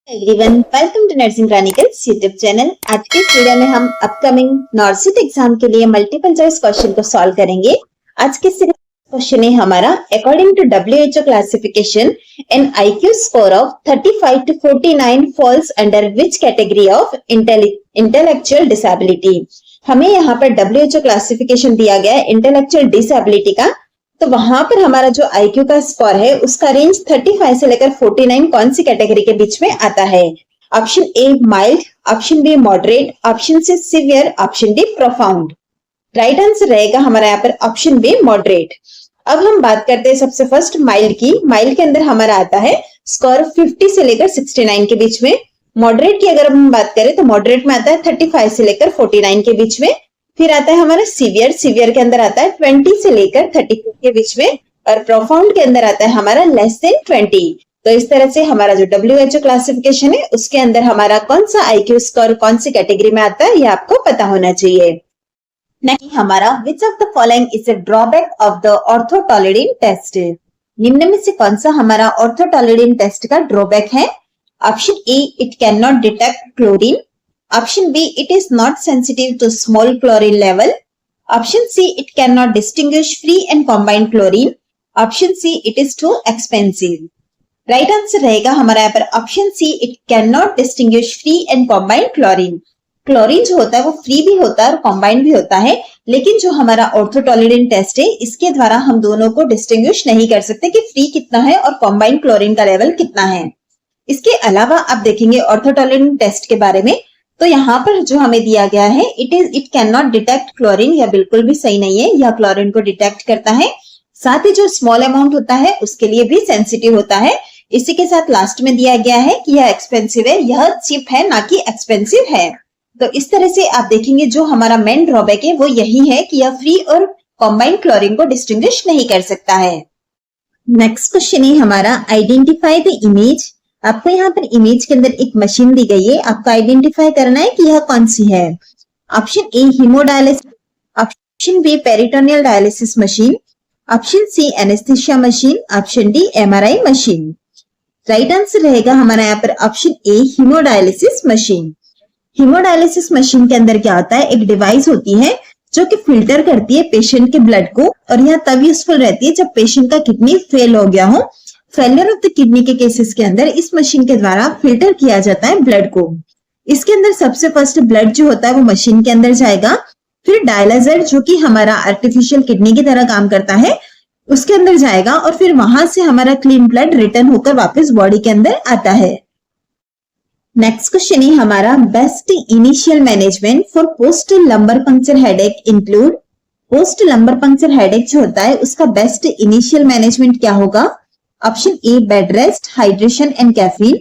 Everyone, welcome to nursing chronicles YouTube channel. आज के इस वीडियो में हम अपकमिंग नॉर्सिट एग्जाम के लिए मल्टीपल चॉइस क्वेश्चन को सॉल्व करेंगे। आज के क्वेश्चन है हमारा, according to WHO classification an IQ score of 35 to 49 falls under which category of intellectual disability. हमें यहाँ पर WHO क्लासिफिकेशन दिया गया है इंटेलेक्चुअल डिसेबिलिटी का, तो वहां पर हमारा जो IQ का स्कोर है उसका रेंज 35 से लेकर 49 कौन सी कैटेगरी के बीच में आता है? Option A mild, option B moderate, option C severe, option D profound. Right answer रहेगा हमारा यहाँ पर ऑप्शन बी मॉडरेट। अब हम बात करते हैं सबसे फर्स्ट माइल्ड की। माइल्ड के अंदर हमारा आता है स्कोर 50 से लेकर 69 के बीच में। मॉडरेट की अगर हम बात करें तो मॉडरेट में आता है 35 से लेकर 49 के बीच में। फिर आता है हमारा सीवियर, सीवियर के अंदर आता है 20 से लेकर 34 के बीच में। और प्रोफाउंड के अंदर आता है हमारा लेस देन 20। तो इस तरह से हमारा जो WHO क्लासिफिकेशन है उसके अंदर हमारा कौन सा IQ स्कोर कौन सी कैटेगरी में आता है ये आपको पता होना चाहिए। नेक्स्ट हमारा, which of the following is a drawback of the orthotolidine test. निम्न में से कौन सा हमारा ऑर्थोटॉलेडिन टेस्ट का ड्रॉबैक है? Option A, it can not detect chlorine. Option B, it is not sensitive to small chlorine level. Option C, it cannot distinguish free and combined chlorine. Option C, it is too expensive. Right answer रहेगा हमारा यहाँ पर option C, it cannot distinguish free and combined chlorine. Chlorine जो होता है वो free भी होता है और कॉम्बाइंड भी होता है, लेकिन जो हमारा ऑर्थोटॉलेडिन टेस्ट है इसके द्वारा हम दोनों को डिस्टिंग्विश नहीं कर सकते कि फ्री कितना है और कॉम्बाइंड क्लोरीन का लेवल कितना है। इसके अलावा आप देखेंगे ऑर्थोटॉलेडिन टेस्ट के बारे में, तो यहाँ पर जो हमें दिया गया है it can not detect chlorine, यह बिल्कुल भी सही नहीं है। यह क्लोरीन को डिटेक्ट करता है, साथ ही जो स्मॉल अमाउंट होता है उसके लिए भी सेंसिटिव होता है। इसी के साथ लास्ट में दिया गया है कि यह एक्सपेंसिव है, यह चीप है ना कि एक्सपेंसिव है। तो इस तरह से आप देखेंगे जो हमारा मेन ड्रॉबैक है वो यही है कि यह फ्री और कॉम्बाइंड क्लोरीन को डिस्टिंग्विश नहीं कर सकता है। नेक्स्ट क्वेश्चन है हमारा, आइडेंटिफाई द इमेज। आपको यहाँ पर इमेज के अंदर एक मशीन दी गई है, आपको आइडेंटिफाई करना है कि यह कौन सी है। Option A haemodialysis, option B peritoneal dialysis machine, option C anaesthesia machine, option D MRI machine. Right answer रहेगा हमारा यहाँ पर option A haemodialysis machine. Haemodialysis machine के अंदर क्या होता है, एक डिवाइस होती है जो कि फिल्टर करती है पेशेंट के ब्लड को, और यह तब यूजफुल रहती है जब पेशेंट का किडनी फेल हो गया हो। फेलियर ऑफ द किडनी के केसेस के अंदर इस मशीन के द्वारा फिल्टर किया जाता है ब्लड को। इसके अंदर सबसे फर्स्ट ब्लड जो होता है वो मशीन के अंदर जाएगा, फिर डायलाइजर जो कि हमारा आर्टिफिशियल किडनी की तरह काम करता है उसके अंदर जाएगा, और फिर वहां से हमारा क्लीन ब्लड रिटर्न होकर वापस बॉडी के अंदर आता है। नेक्स्ट क्वेश्चन है हमारा, best initial management for post lumbar puncture headache include. Post lumbar puncture headache जो होता है उसका बेस्ट इनिशियल मैनेजमेंट क्या होगा? Option A bed rest, hydration and caffeine,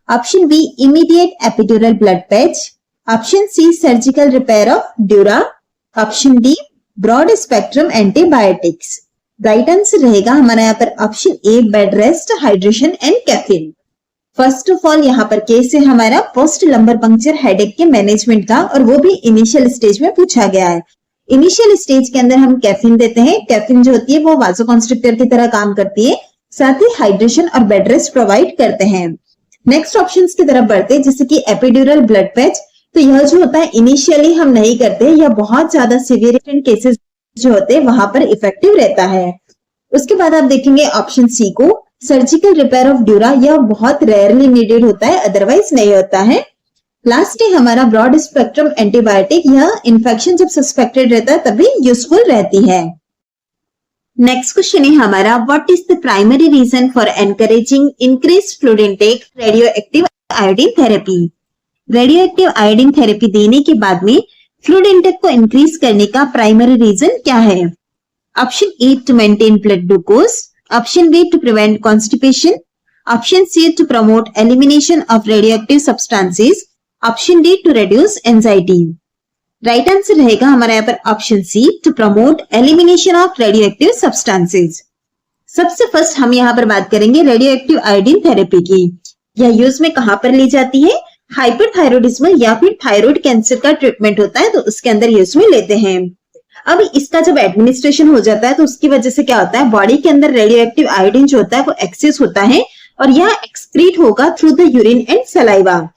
option B immediate epidural blood patch, option C surgical repair of dura, option D broad spectrum antibiotics. Right answer रहेगा हमारा यहाँ पर option A bed rest, hydration and caffeine. First of all यहाँ पर case है हमारा post lumbar puncture headache के management का, और वो भी इनिशियल स्टेज में पूछा गया है। इनिशियल स्टेज के अंदर हम कैफीन देते हैं। कैफीन जो होती है वो वासोकॉन्स्ट्रिक्टर की तरह काम करती है, साथ ही हाइड्रेशन और बेड रेस्ट प्रोवाइड करते हैं। नेक्स्ट ऑप्शंस की तरफ बढ़ते हैं, जैसे कि एपिड्यूरल ब्लड पैच, तो यह जो होता है इनिशियली हम नहीं करते, यह बहुत ज्यादा सीवियर केसेस जो होते हैं वहां पर इफेक्टिव रहता है। उसके बाद आप देखेंगे ऑप्शन सी को, सर्जिकल रिपेयर ऑफ ड्यूरा, यह बहुत रेयरली नीडेड होता है, अदरवाइज नहीं होता है। लास्ट है हमारा ब्रॉड स्पेक्ट्रम एंटीबायोटिक, यह इन्फेक्शन जब सस्पेक्टेड रहता है तभी यूजफुल रहती है। नेक्स्ट क्वेश्चन है हमारा, what is the primary reason for encouraging increase fluid intake radio active iodine therapy. Radio active iodine therapy देने के बाद में फ्लूइड इनटेक को इंक्रीज करने का प्राइमरी रीजन क्या है? Option A to maintain blood glucose, option B to prevent constipation, option C to promote elimination of radio active substances, option D to reduce anxiety. Right answer रहेगा हमारे यहाँ पर option C to promote elimination of radio active substances. सबसे first हम यहाँ पर बात करेंगे रेडियो एक्टिव आयोडीन थेरेपी की। यह यूज में कहां पर ली जाती है? हाइपरथायरॉयडिज्म या फिर थायराइड कैंसर का ट्रीटमेंट होता है तो उसके अंदर यूज में लेते हैं। अब इसका जब एडमिनिस्ट्रेशन हो जाता है तो उसकी वजह से क्या होता है, बॉडी के अंदर रेडियो एक्टिव आयोडीन जो होता है वो एक्सेस होता है और यह एक्सक्रीट होगा through the urine and saliva.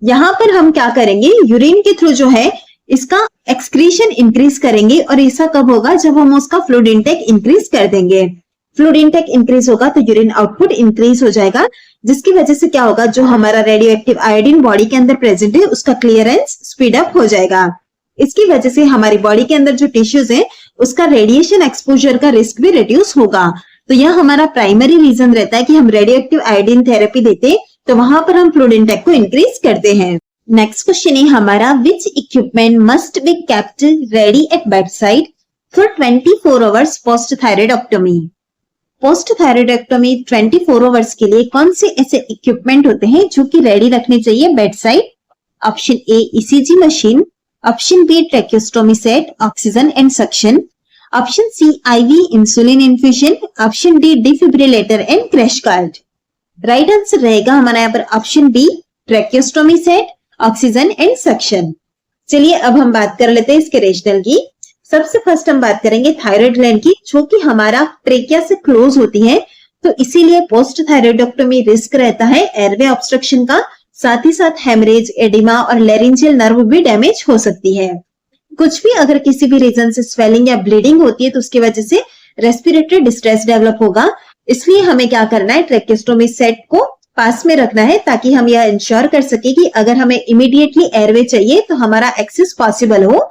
यहाँ पर हम क्या करेंगे, यूरिन के थ्रू जो है इसका एक्सक्रीशन इंक्रीज करेंगे, और ऐसा कब होगा, जब हम उसका फ्लूइड इंटेक इंक्रीज कर देंगे। फ्लूइड इंटेक इंक्रीज होगा तो यूरिन आउटपुट इंक्रीज हो जाएगा, जिसकी वजह से क्या होगा, जो हमारा रेडियो एक्टिव आयोडीन बॉडी के अंदर प्रेजेंट है उसका क्लियरेंस स्पीड अप हो जाएगा। इसकी वजह से हमारी बॉडी के अंदर जो टिश्यूज है उसका रेडिएशन एक्सपोजर का रिस्क भी रिड्यूस होगा। तो यह हमारा प्राइमरी रीजन रहता है कि हम रेडियो एक्टिव आयोडीन थेरेपी देते तो वहां पर हम फ्लूइड इंटेक को इंक्रीज करते हैं। नेक्स्ट क्वेश्चन है हमारा, which equipment must be kept ready at bed side for 24 hours post thyroidectomy. Post thyroidectomy 24 hours के लिए कौन से ऐसे इक्विपमेंट होते हैं जो कि रेडी रखने चाहिए bed side? Option A ECG machine, option B tracheostomy set, oxygen and suction, option C IV insulin infusion, option D defibrillator and crash card. Right answer रहेगा हमारा यहाँ पर option B tracheostomy set, oxygen and suction. चलिए अब हम बात कर लेते हैं इसके रेशनल की। सबसे फर्स्ट हम बात करेंगे थायराइड ग्लैंड की, जो कि हमारा ट्रेकिया से क्लोज होती है, तो इसीलिए पोस्ट थायराइडोक्टोमी रिस्क रहता है एयरवे ऑब्स्ट्रक्शन का, साथ ही साथ हेमरेज, एडिमा और लेरिंजियल नर्व भी डैमेज हो सकती है। कुछ भी अगर किसी भी रीजन से स्वेलिंग या ब्लीडिंग होती है तो उसकी वजह से रेस्पिरेटरी डिस्ट्रेस डेवलप होगा। इसलिए हमें क्या करना है, ट्रैकियोस्टोमी सेट को पास में रखना है ताकि हम यह इंश्योर कर सके कि अगर हमें इमीडिएटली एयरवे चाहिए तो हमारा एक्सेस पॉसिबल हो।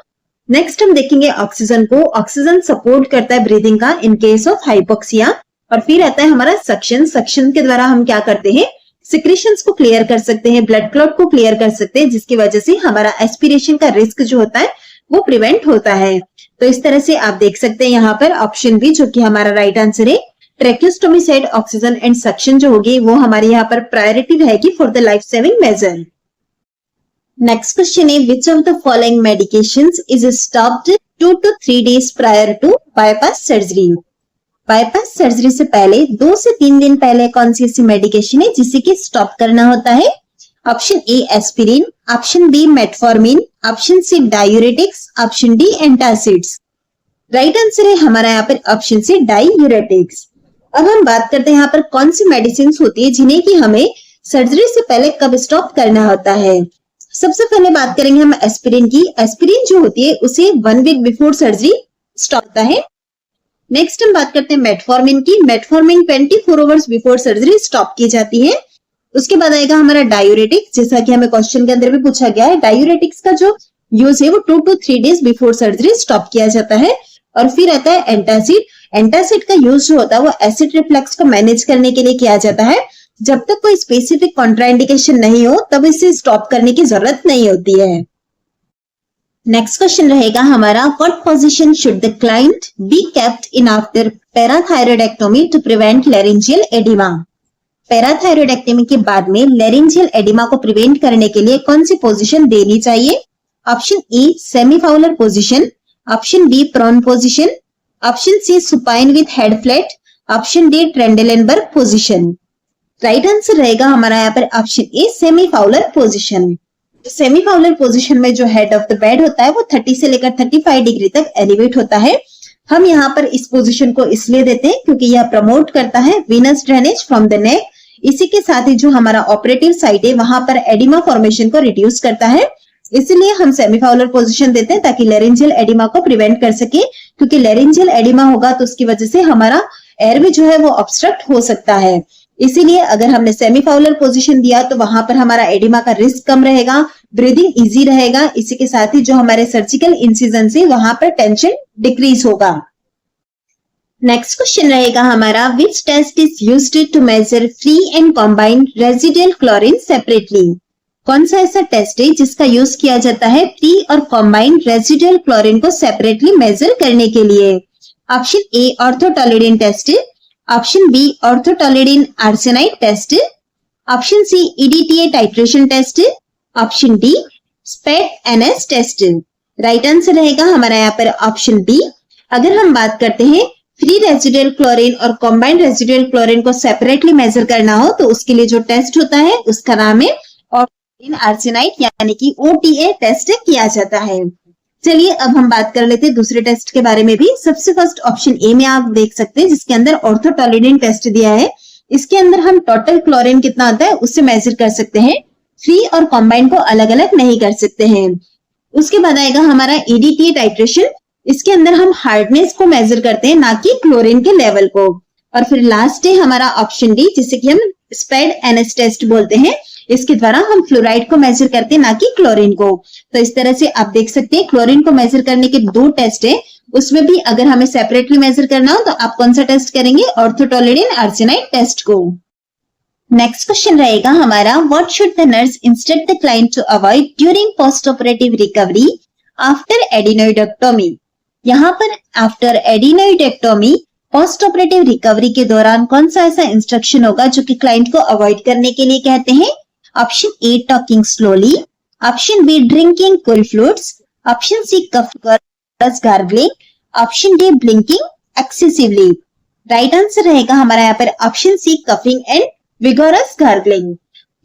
नेक्स्ट हम देखेंगे ऑक्सीजन को। ऑक्सीजन सपोर्ट करता है ब्रीदिंग का इन केस ऑफ हाइपोक्सिया। और फिर आता है हमारा सक्शन। सक्शन के द्वारा हम क्या करते हैं, सिक्रेशंस को क्लियर कर सकते हैं, ब्लड क्लॉट को क्लियर कर सकते हैं, जिसकी वजह से हमारा एस्पिरेशन का रिस्क जो होता है वो प्रिवेंट होता है। तो इस तरह से आप देख सकते हैं यहाँ पर ऑप्शन बी जो कि हमारा राइट आंसर है। Tracheostomy set, oxygen and suction जो होगी वो हमारे यहाँ पर प्रायोरिटी रहेगी for the life saving measure. Next question है, which of the following medications is stopped 2 to 3 days prior to bypass surgery. Bypass surgery से पहले 2 से 3 दिन पहले कौन सी ऐसी मेडिकेशन है जिसे कि स्टॉप करना होता है? Option A aspirin, option B metformin, option C diuretics, option D antacids. Right answer है हमारा यहाँ पर ऑप्शन सी डायूरेटिक्स। अब हम बात करते हैं यहाँ पर कौन सी मेडिसिन होती है जिन्हें कि हमें सर्जरी से पहले कब स्टॉप करना होता है। सबसे पहले बात करेंगे हम एस्पिरिन की। एस्पिरिन जो होती है उसे 1 week बिफोर सर्जरी स्टॉप होता है। नेक्स्ट हम बात करते हैं मेटफॉर्मिन की। Metformin 24 hours before surgery stop की जाती है। उसके बाद आएगा हमारा डायूरेटिक्स, जैसा कि हमें क्वेश्चन के अंदर भी पूछा गया है। डायूरेटिक्स का जो यूज है वो 2 to 3 days before surgery stop किया जाता है। और फिर आता है एंटासिड। एंटासिड का यूज जो होता है वो एसिड रिफ्लक्स को मैनेज करने के लिए किया जाता है। जब तक कोई स्पेसिफिक कॉन्ट्राइंडिकेशन नहीं हो तब इसे स्टॉप करने की जरूरत नहीं होती है। नेक्स्ट क्वेश्चन रहेगा हमारा, what position should the client be kept in after parathyroidectomy to prevent laryngeal oedema. Parathyroidectomy के बाद में लेरिंजियल एडिमा को प्रिवेंट करने के लिए कौन सी पोजीशन देनी चाहिए? Option A semi Fowler position, option B prone position, option C supine with head flat, option D Trendelenburg position. Right answer रहेगा हमारा यहाँ पर option A semi Fowler position. Semi Fowler position में जो हेड ऑफ द बेड होता है वो 30 से लेकर 35 डिग्री तक एलिवेट होता है। हम यहाँ पर इस पोजीशन को इसलिए देते हैं क्योंकि यह प्रमोट करता है Venus drainage from the neck. इसी के साथ ही जो हमारा ऑपरेटिव साइट है वहां पर एडिमा फॉर्मेशन को रिड्यूस करता है। इसलिए हम सेमीफाउलर पोजीशन देते हैं ताकि लेरिंजियल एडिमा को प्रिवेंट कर सके, क्योंकि लेरिंजियल एडिमा होगा तो उसकी वजह से हमारा एयरवे जो है वो ऑब्स्ट्रक्ट हो सकता है। इसीलिए अगर हमने सेमीफाउलर पोजीशन दिया तो वहां पर हमारा एडिमा का रिस्क कम रहेगा, ब्रीदिंग इजी रहेगा। इसी के साथ ही जो हमारे सर्जिकल इंसिजन से वहां पर टेंशन डिक्रीज होगा। नेक्स्ट क्वेश्चन रहेगा हमारा, which test is used to measure free and combined residual chlorine separately. कौन सा ऐसा टेस्ट है जिसका यूज किया जाता है फ्री और कॉम्बाइंड रेजिडुअल क्लोरीन को सेपरेटली मेजर करने के लिए? Option A orthotolidine test, option B orthotolidine arsenite test, option C EDTA titration test, option D स्पेट एनएस टेस्ट। राइट आंसर रहेगा हमारा यहाँ पर ऑप्शन बी। अगर हम बात करते हैं फ्री रेजिडुअल क्लोरीन और कॉम्बाइंड रेजिडुअल क्लोरीन को सेपरेटली मेजर करना हो तो उसके लिए जो टेस्ट होता है उसका नाम है ऑर्थोटोलिडीन आर्सेनाइड यानी कि ओटीए टेस्ट किया जाता है। चलिए अब हम बात कर लेते हैं दूसरे टेस्ट के बारे में भी। सबसे फर्स्ट ऑप्शन ए में आप देख सकते हैं जिसके अंदर ऑर्थोटोलिडीन टेस्ट दिया है। इसके अंदर हम टोटल क्लोरीन कितना होता है उससे मेजर कर सकते हैं, फ्री और कॉम्बाइंड को अलग अलग नहीं कर सकते हैं। उसके बाद आएगा हमारा EDTA टाइट्रेशन। इसके अंदर हम हार्डनेस को मेजर करते हैं, ना कि क्लोरीन के लेवल को। और फिर लास्ट है हमारा ऑप्शन डी, जिसे कि हम स्पेड NS टेस्ट बोलते हैं। इसके द्वारा हम फ्लोराइड को मेजर करते हैं, ना कि क्लोरीन को। तो इस तरह से आप देख सकते हैं क्लोरीन को मेजर करने के 2 टेस्ट है। उसमें भी अगर हमें सेपरेटली मेजर करना हो तो आप कौन सा टेस्ट करेंगे? ऑर्थोटोलेडिन आर्सेनाइड टेस्ट को। नेक्स्ट क्वेश्चन रहेगा हमारा, what should the nurse instruct the client to avoid during post operative recovery after adenoidectomy. यहाँ पर after adenoidectomy post operative recovery के दौरान कौन सा ऐसा इंस्ट्रक्शन होगा जो कि क्लाइंट को अवॉइड करने के लिए कहते हैं? Option A, talking slowly. Option B, drinking cool fluids. Option C, cough gargling. Option D, blinking excessively. Right answer रहेगा हमारा यहाँ पर option C, coughing and vigorous gargling.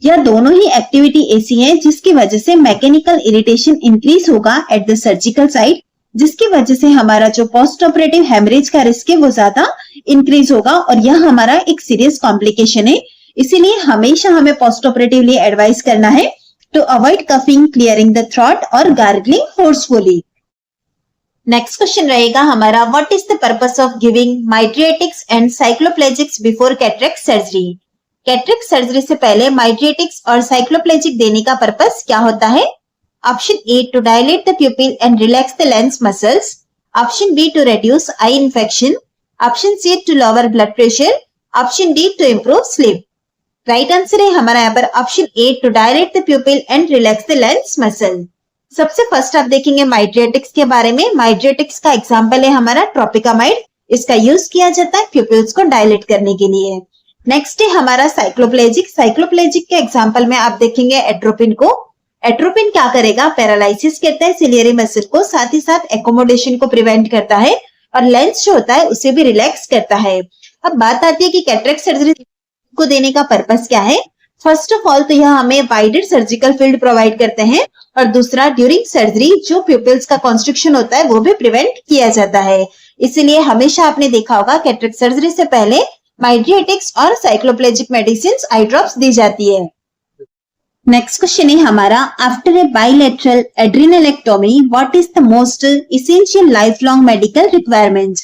यह दोनों ही एक्टिविटी ऐसी है जिसकी वजह से मैकेनिकल इरिटेशन इंक्रीज होगा एट द सर्जिकल साइट, जिसकी वजह से हमारा जो पोस्ट ऑपरेटिव हेमरेज का रिस्क है वो ज्यादा इंक्रीज होगा और यह हमारा एक सीरियस कॉम्प्लिकेशन है। इसीलिए हमेशा हमें पोस्ट ऑपरेटिवली एडवाइस करना है to avoid coughing, clearing the throat और गार्गलिंग फोर्सफुली। नेक्स्ट क्वेश्चन रहेगा हमारा, what is the purpose of giving mydriatics and cycloplegics before cataract surgery. Cataract surgery से पहले माइड्रिएटिक्स और साइक्लोप्लेजिक देने का पर्पस क्या होता है? Option A, to dilate the pupil and relax the lens muscles. Option B, to reduce eye infection. Option C, to lower blood pressure. Option D, to improve sleep. Right answer है हमारा यहाँ पर option A, to dilate the pupil and relax the lens muscle. सबसे first आप देखेंगे माइड्रिएटिक्स के बारे में। माइड्रिएटिक्स का एग्जाम्पल है हमारा ट्रोपिकामाइड। इसका यूज किया जाता है प्यूपिल्स को डायलेट करने के लिए। नेक्स्ट है हमारा साइक्लोप्लेजिक। साइक्लोप्लेजिक के एग्जाम्पल में आप देखेंगे एट्रोपिन को। एट्रोपिन क्या करेगा? पैरालाइसिस करता है सिलियरी मसल को, साथ ही साथ एकोमोडेशन को प्रिवेंट करता है और लेंस जो होता है उसे भी रिलैक्स करता है। अब बात आती है कि कैटरेक्ट सर्जरी को देने का पर्पस क्या है। फर्स्ट ऑफ ऑल तो यह हमें वाइडर सर्जिकल फील्ड प्रोवाइड करते हैं और दूसरा, ड्यूरिंग सर्जरी जो प्यूपिल्स का कॉन्स्ट्रिक्शन होता है वो भी प्रिवेंट किया जाता है। इसीलिए हमेशा आपने देखा होगा कैटरेक्ट सर्जरी से पहले माइड्रिएटिक्स और साइक्लोप्लेजिक मेडिसिन आई ड्रॉप्स दी जाती है। नेक्स्ट क्वेश्चन है हमारा, after a bilateral adrenalectomy what is the most essential life long medical requirement.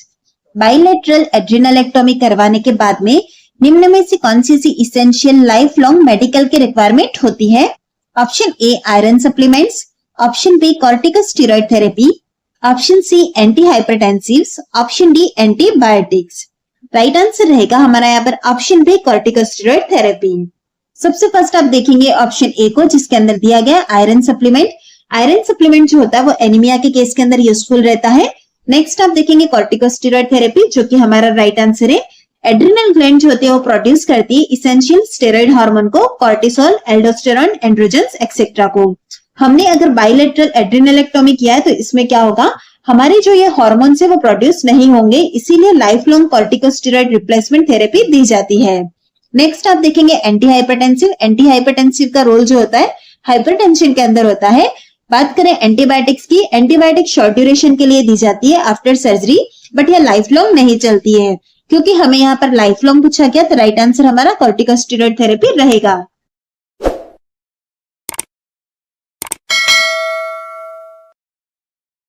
Bilateral adrenalectomy करवाने के बाद में निम्न में से कौन सी इसेंशियल लाइफ लॉन्ग मेडिकल की रिक्वायरमेंट होती है? Option A, iron supplements. Option B, corticosteroid therapy. Option C, anti hypertensives. Option D, antibiotics. Right answer रहेगा हमारा यहाँ पर ऑप्शन बी, कॉर्टिकोस्टेरॉइड थेरेपी। सबसे फर्स्ट आप देखेंगे ऑप्शन ए को, जिसके अंदर दिया गया आयरन सप्लीमेंट। आयरन सप्लीमेंट जो होता है वो एनीमिया के केस के अंदर यूजफुल रहता है। नेक्स्ट आप देखेंगे कॉर्टिकोस्टेरॉइड थेरेपी, जो कि हमारा राइट आंसर है। एड्रिनल ग्लैंड जो होती है वो प्रोड्यूस करती है इसेंशियल स्टेरॉइड हार्मोन को, कॉर्टिसोल, एल्डोस्टेरॉन, एंड्रोजन्स एक्सेट्रा को। हमने अगर बाइलेटरल एड्रिनलेक्टोमी किया है तो इसमें क्या होगा, हमारे जो ये हार्मोन्स है वो प्रोड्यूस नहीं होंगे, इसीलिए life long corticosteroid replacement therapy दी जाती है। नेक्स्ट आप देखेंगे एंटी हाइपरटेंसिव। एंटी हाइपरटेंसिव का रोल जो होता है हाइपरटेंशन के अंदर होता है। बात करें एंटीबायोटिक्स की, एंटीबायोटिक शॉर्ट ड्यूरेशन के लिए दी जाती है आफ्टर सर्जरी, बट यह लाइफ लॉन्ग नहीं चलती है। क्योंकि हमें यहाँ पर लाइफ लॉन्ग पूछा गया तो राइट आंसर हमारा कॉर्टिकोस्टेरॉइड थेरेपी रहेगा।